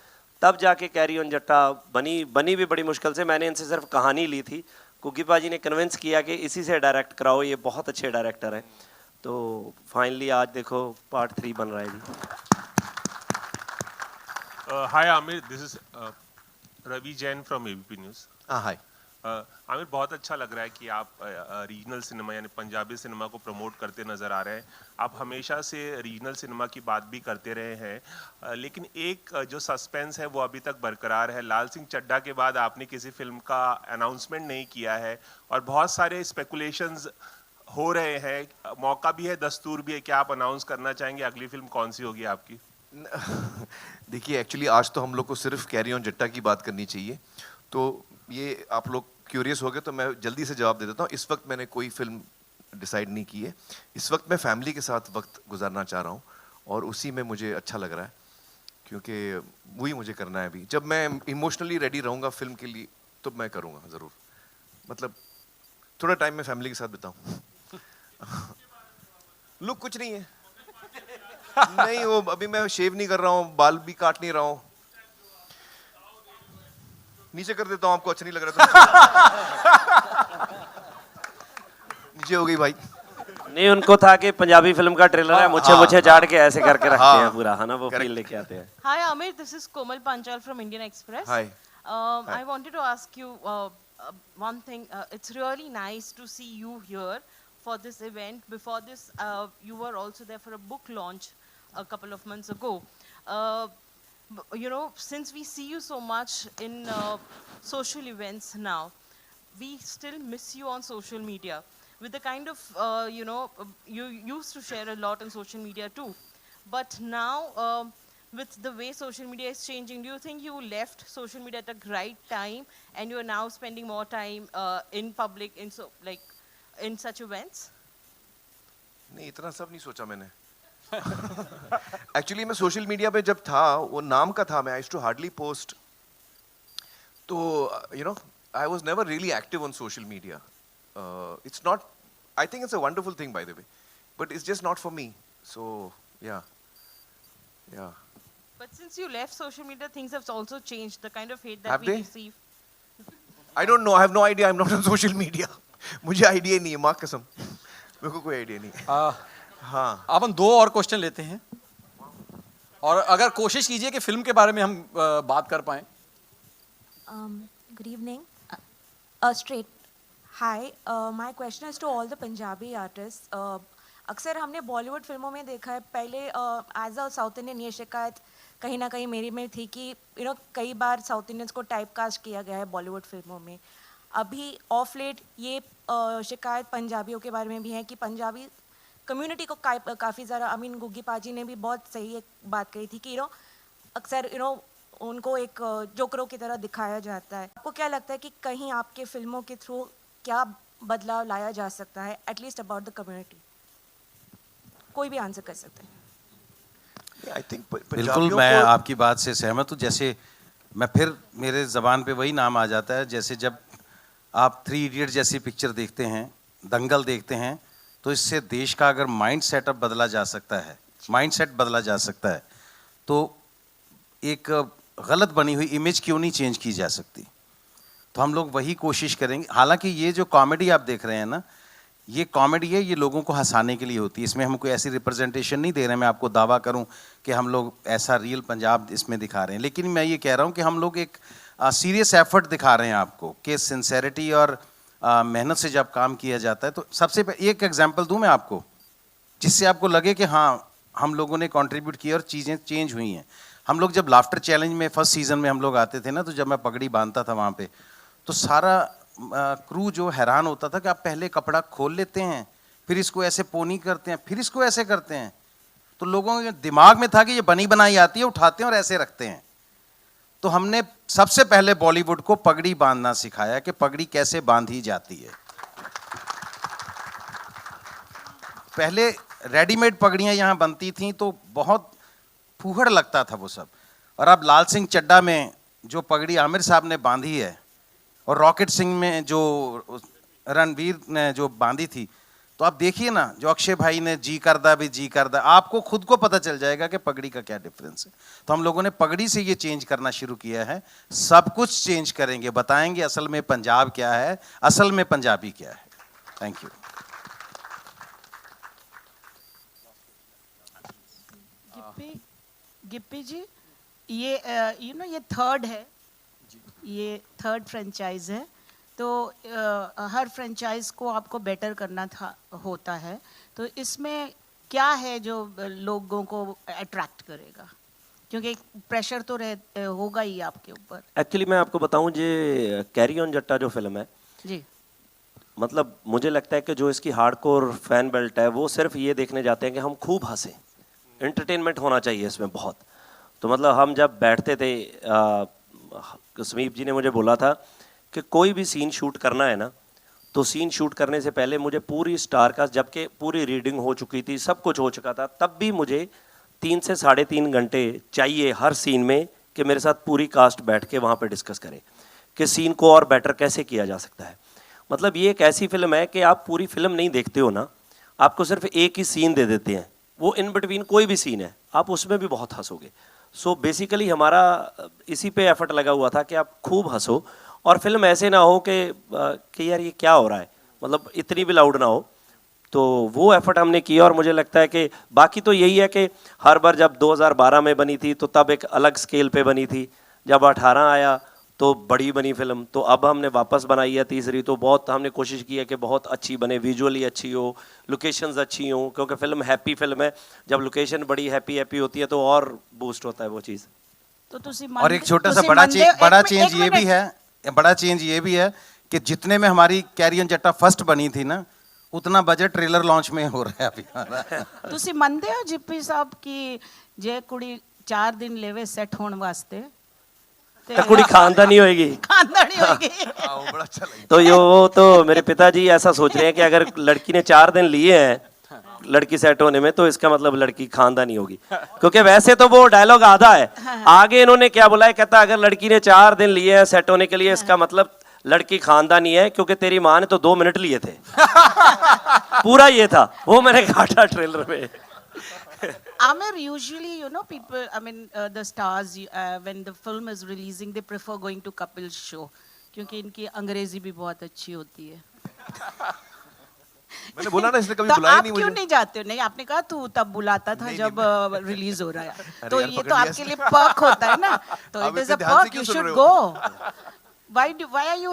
तब जाके कैरी ऑन जट्टा बनी भी बड़ी मुश्किल से। मैंने इनसे सिर्फ कहानी ली थी, कुकी पाजी ने कन्विंस किया कि इसी से डायरेक्ट कराओ, ये बहुत अच्छे डायरेक्टर हैं। तो फाइनली आज देखो पार्ट 3 बन रहा है जी। Hi Amir, this is Ravi Jain from ABP News. हाय। आमिर, बहुत अच्छा लग रहा है कि आप रीजनल सिनेमा यानी पंजाबी सिनेमा को प्रमोट करते नज़र आ रहे हैं। आप हमेशा से रीजनल सिनेमा की बात भी करते रहे हैं, लेकिन एक जो सस्पेंस है वो अभी तक बरकरार है। लाल सिंह चड्ढा के बाद आपने किसी फिल्म का अनाउंसमेंट नहीं किया है और बहुत सारे स्पेकुलेशंस हो रहे हैं, मौका भी है, दस्तूर भी है। क्या आप अनाउंस करना चाहेंगे अगली फिल्म कौन सी होगी आपकी? देखिए, एक्चुअली आज तो हम लोग को सिर्फ कैरी ऑन जट्टा की बात करनी चाहिए, तो ये आप लोग क्यूरियस हो गए तो मैं जल्दी से जवाब दे देता हूँ। इस वक्त मैंने कोई फिल्म डिसाइड नहीं की है। इस वक्त मैं फैमिली के साथ वक्त गुजारना चाह रहा हूँ और उसी में मुझे अच्छा लग रहा है, क्योंकि वही मुझे करना है। अभी जब मैं इमोशनली रेडी रहूँगा फिल्म के लिए तो मैं करूँगा ज़रूर। मतलब थोड़ा टाइम मैं फैमिली के साथ बिताऊँ। लुक कुछ नहीं है। नहीं, वो अभी मैं शेव नहीं कर रहा हूँ, बाल भी काट नहीं रहा हूँ। नीचे कर देता हूँ, आपको अच्छा नहीं लग रहा तो नीचे हो गई भाई। नहीं, उनको था कि पंजाबी फिल्म का ट्रेलर है, मुझे झाड़ के ऐसे करके रखते हैं पूरा, है ना, वो फील लेके आते हैं। Hi Amir, this is Komal Panchal from Indian Express. Hi. I wanted to ask you one thing. It's really nice to see you here for this event. Before this, you were also there for a book launch a couple of months ago. You know, since we see you so much in social events now, we still miss you on social media. With the kind of, you know, you used to share a lot on social media too. But now, with the way social media is changing, do you think you left social media at the right time and you are now spending more time in public, in such events? नहीं, इतना सब नहीं सोचा मैंने। Actually मैं social media पे जब था, वो नाम का था, मैं I used to hardly post, तो you know I was never really active on social media. It's not, I think it's a wonderful thing, by the way, but it's just not for me. So yeah. But since you left social media, things have also changed. The kind of hate that Have we they? receive. I don't know, I have no idea, I'm not on social media. मुझे idea नहीं है, माँ कसम, मेरे को कोई idea नहीं है. हाँ, अब हम 2 और क्वेश्चन लेते हैं और अगर कोशिश कीजिए कि फिल्म के बारे में हम बात कर पाएं. Good evening. Straight. Hi, my question is to all the Punjabi artist. अक्सर हमने बॉलीवुड फिल्मों में देखा है, पहले एज अ साउथ इंडियन ये शिकायत कहीं ना कहीं मेरी में थी कि कई बार साउथ इंडियंस को टाइप कास्ट किया गया है बॉलीवुड फिल्मों में। अभी ऑफ लेट ये शिकायत पंजाबियों के बारे में भी है कि पंजाबी कम्युनिटी को काफ़ी ज़्यादा, आई मीन गुग्गी पाजी ने भी बहुत सही एक बात कही थी कि अक्सर उनको एक जोकरों की तरह दिखाया जाता है। आपको क्या लगता है कि कहीं आपके फिल्मों के थ्रू क्या बदलाव लाया जा सकता है, एटलीस्ट अबाउट द कम्युनिटी? कोई भी आंसर कर सकते हैं। आई थिंक बिल्कुल, मैं आपकी बात से सहमत हूँ। जैसे मैं फिर मेरे ज़बान पे वही नाम आ जाता है, जैसे जब आप 3 इडियट जैसी पिक्चर देखते हैं, दंगल देखते हैं, तो इससे देश का अगर माइंड सेटअप बदला जा सकता है, माइंड सेट बदला जा सकता है, तो एक गलत बनी हुई इमेज क्यों नहीं चेंज की जा सकती? तो हम लोग वही कोशिश करेंगे। हालांकि ये जो कॉमेडी आप देख रहे हैं ना, ये कॉमेडी है, ये लोगों को हंसाने के लिए होती है। इसमें हम कोई ऐसी रिप्रेजेंटेशन नहीं दे रहे हैं, मैं आपको दावा करूं कि हम लोग ऐसा रियल पंजाब इसमें दिखा रहे हैं। लेकिन मैं ये कह रहा हूं कि हम लोग एक सीरियस एफर्ट दिखा रहे हैं आपको, कि सिंसेरिटी और मेहनत से जब काम किया जाता है। तो सबसे एक एग्जाम्पल दूं मैं आपको, जिससे आपको लगे कि हाँ हम लोगों ने कॉन्ट्रीब्यूट किया और चीज़ें चेंज हुई हैं। हम लोग जब लाफ्टर चैलेंज में फर्स्ट सीज़न में हम लोग आते थे ना, तो जब मैं पगड़ी बांधता था वहाँ पे, तो सारा क्रू जो हैरान होता था कि आप पहले कपड़ा खोल लेते हैं, फिर इसको ऐसे पोनी करते हैं, फिर इसको ऐसे करते हैं। तो लोगों के दिमाग में था कि ये बनी बनाई आती है, उठाते हैं और ऐसे रखते हैं। तो हमने सबसे पहले बॉलीवुड को पगड़ी बांधना सिखाया कि पगड़ी कैसे बांधी जाती है। पहले रेडीमेड पगड़ियाँ यहाँ बनती थीं तो बहुत फूहड़ लगता था वो सब। और अब लाल सिंह चड्ढा में जो पगड़ी आमिर साहब ने बांधी है, और रॉकेट सिंह में जो रणवीर ने जो बांधी थी, तो आप देखिए ना, जो अक्षय भाई ने जी करदा भी जी करदा, आपको खुद को पता चल जाएगा कि पगड़ी का क्या डिफरेंस है। तो हम लोगों ने पगड़ी से ये चेंज करना शुरू किया है। सब कुछ चेंज करेंगे, बताएंगे असल में पंजाब क्या है, असल में पंजाबी क्या है। Thank you. गिप्पी जी, ये ये थर्ड है, ये थर्ड फ्रेंचाइज है, तो हर फ्रेंचाइज को आपको बेटर करना होता है, तो इसमें क्या है जो लोगों को अट्रैक्ट करेगा? क्योंकि प्रेशर तो होगा ही आपके ऊपर। एक्चुअली मैं आपको बताऊं, जे कैरी ऑन जट्टा जो फिल्म है जी, मतलब मुझे लगता है कि जो इसकी हार्डकोर फैन बेल्ट है वो सिर्फ ये देखने जाते हैं कि हम खूब हंसें, एंटरटेनमेंट होना चाहिए इसमें बहुत। तो मतलब हम जब बैठते थे, समीप जी ने मुझे बोला था कि कोई भी सीन शूट करना है ना, तो सीन शूट करने से पहले मुझे पूरी स्टार कास्ट, जबकि पूरी रीडिंग हो चुकी थी, सब कुछ हो चुका था, तब भी मुझे 3 से 3.5 घंटे चाहिए हर सीन में कि मेरे साथ पूरी कास्ट बैठ के वहाँ पे डिस्कस करे कि सीन को और बेटर कैसे किया जा सकता है। मतलब ये एक ऐसी फिल्म है कि आप पूरी फिल्म नहीं देखते हो ना, आपको सिर्फ एक ही सीन दे देते हैं, वो इन बिटवीन कोई भी सीन है, आप उसमें भी बहुत हंसोगे। सो बेसिकली हमारा इसी पे एफर्ट लगा हुआ था कि आप खूब हंसो, और फिल्म ऐसे ना हो कि यार ये क्या हो रहा है, मतलब इतनी भी लाउड ना हो। तो वो एफर्ट हमने किया, और मुझे लगता है कि बाकी तो यही है कि हर बार जब 2012 में बनी थी तो तब एक अलग स्केल पे बनी थी, जब 18 आया तो बड़ी बनी फिल्म, तो अब हमने वापस बनाई है तीसरी, तो बहुत हमने कोशिश की है कि बहुत अच्छी बने, विजुअली अच्छी हो, लोकेशंस अच्छी हो, क्योंकि फिल्म हैप्पी फिल्म है, जब लोकेशन बड़ी हैप्पी हैप्पी होती है तो और बूस्ट होता है वो चीज़। तो और एक छोटा सा बड़ा चेंज ये भी है, बड़ा चेंज ये भी है कि जितने में हमारी कैरी ऑन जट्टा फर्स्ट बनी थी ना, उतना बजट ट्रेलर लॉन्च में हो रहा है अभी। तुसी मनदे हो जिप्पी साहब की जे कुड़ी 4 दिन लेवे सेट होने वास्ते, तो कुड़ी खानदानी होएगी, खानदानी होएगी। वो बड़ा अच्छा लगा। तो वो तो मेरे पिताजी ऐसा सोच रहे हैं कि अगर लड़की ने 4 दिन लिए हैं लड़की सेट होने में, तो इसका मतलब लड़की खानदानी होगी, क्योंकि वैसे तो वो डायलॉग आधा है, आगे इन्होंने क्या बोला है, कहता अगर लड़की ने 4 दिन लिए हैं सेट होने के लिए, इसका मतलब लड़की खानदानी है, क्योंकि तेरी माँ ने तो 2 मिनट लिए थे। पूरा ये था, वो मैंने काटा ट्रेलर में। Amir, usually, people, the stars, when the film is releasing, they prefer going to couples show, क्योंकि इनकी अंग्रेजी भी बहुत अच्छी होती है। मैंने बोला ना, इसने कभी बुलाया नहीं मुझे। तो आप क्यों नहीं जाते हो? नहीं, आपने कहा तू तब बुलाता था जब रिलीज हो रहा है, तो ये तो आपके लिए पर्क होता है ना, तो it is a perk, you should go. why are you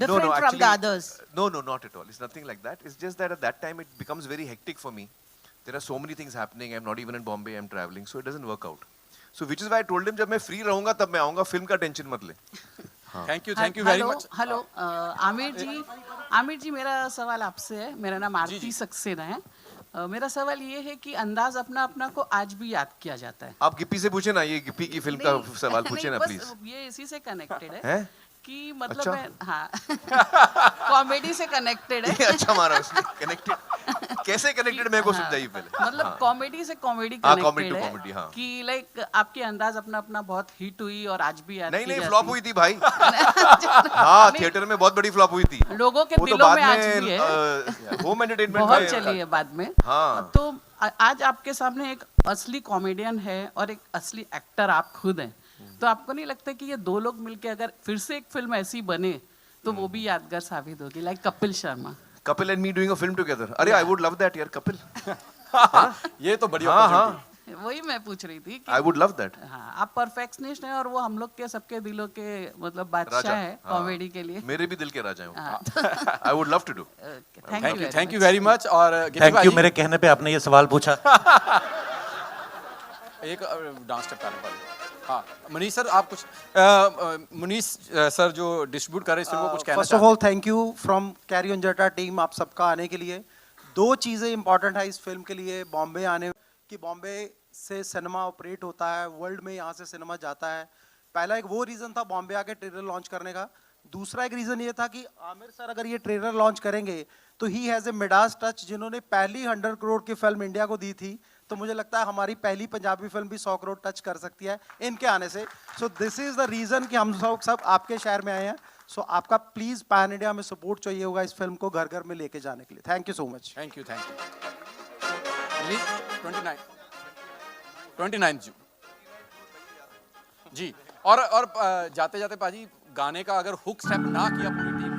different from the others? No, not at all. It's nothing like that. It's just that at that time it becomes very hectic for me. There are so many things happening. I'm not even in Bombay. I'm traveling, so it doesn't work out. So which is why I told him जब मैं free रहूँगा तब मैं आऊँगा. Film का tension मत ले. Thank you very much. Hello Aamir ji मेरा सवाल आपसे है. मेरा नाम आरती सक्सेना है. मेरा सवाल ये है कि अंदाज अपना अपना को आज भी याद किया जाता है. आप गिप्पी से पूछे ना, ये गिप्पी की फिल्म का सवाल पूछे ना प्लीज. ये इसी से कनेक्टेड है हैं? कि मतलब अच्छा? हाँ कॉमेडी से कनेक्टेड है. अच्छा मारा उसने. कनेक्टेड कैसे कनेक्टेड मेरे को समझाइए पहले. मतलब कॉमेडी से कॉमेडी कनेक्टेड है कॉमेडी कि लाइक आपकी अंदाज अपना अपना बहुत हिट हुई और आज भी याद नहीं फ्लॉप हुई थी भाई. हाँ थिएटर में बहुत बड़ी फ्लॉप हुई थी. लोगों के दिलों में आज भी है. होम एंटरटेनमेंट बहुत चली है बाद में. हाँ तो आज आपके सामने एक असली कॉमेडियन है और एक असली एक्टर आप खुद हैं. तो आपको नहीं लगता कि ये दो लोग मिलके अगर फिर से एक फिल्म ऐसी बने तो वो भी यादगार साबित होगी, like Kapil Sharma. Kapil and me doing a film together. अरे आई वुड लव दैट यार कपिल. ये तो बढ़िया. हाँ वही मैं पूछ रही थी कि आई वुड लव दैट. हाँ आप परफेक्शनिस्ट हैं और वो हम लोग के सबके दिलों के मतलब बादशाह है कॉमेडी के लिए. मेरे भी दिल के राजा हैं. I would love to do. Thank you very much. और थैंक यू मेरे कहने पे आपने ये सवाल पूछा. एक डांस स्टेप करने वाले. हाँ मनीष सर आप कुछ मनीष सर जो डिस्ट्रीब्यूट कर रहे हैं इस फिल्म को कुछ कहना first of all thank you from carry on जट्टा टीम आप सबका आने के लिए. दो चीज़ें इंपॉर्टेंट है इस फिल्म के लिए बॉम्बे आने कि बॉम्बे से सिनेमा ऑपरेट होता है, वर्ल्ड में यहाँ से सिनेमा जाता है. पहला एक वो रीज़न था बॉम्बे आके ट्रेलर लॉन्च करने का. दूसरा एक रीज़न ये था कि आमिर सर अगर ये ट्रेलर लॉन्च करेंगे तो he has a Midas touch. जिन्होंने पहली 100 करोड़ की फिल्म इंडिया को दी थी तो मुझे लगता है हमारी पहली पंजाबी फिल्म भी 100 करोड़ टच कर सकती है इनके आने से. So this is the reason कि हम सब आपके शहर में आए हैं. सो आपका प्लीज़ पैन इंडिया में सपोर्ट चाहिए होगा इस फिल्म को घर घर में लेके जाने के लिए. Thank you so much. Thank you 29 जून जी. और जाते जाते पाजी गाने का अगर हुक स्टेप ना किया पूरी टीम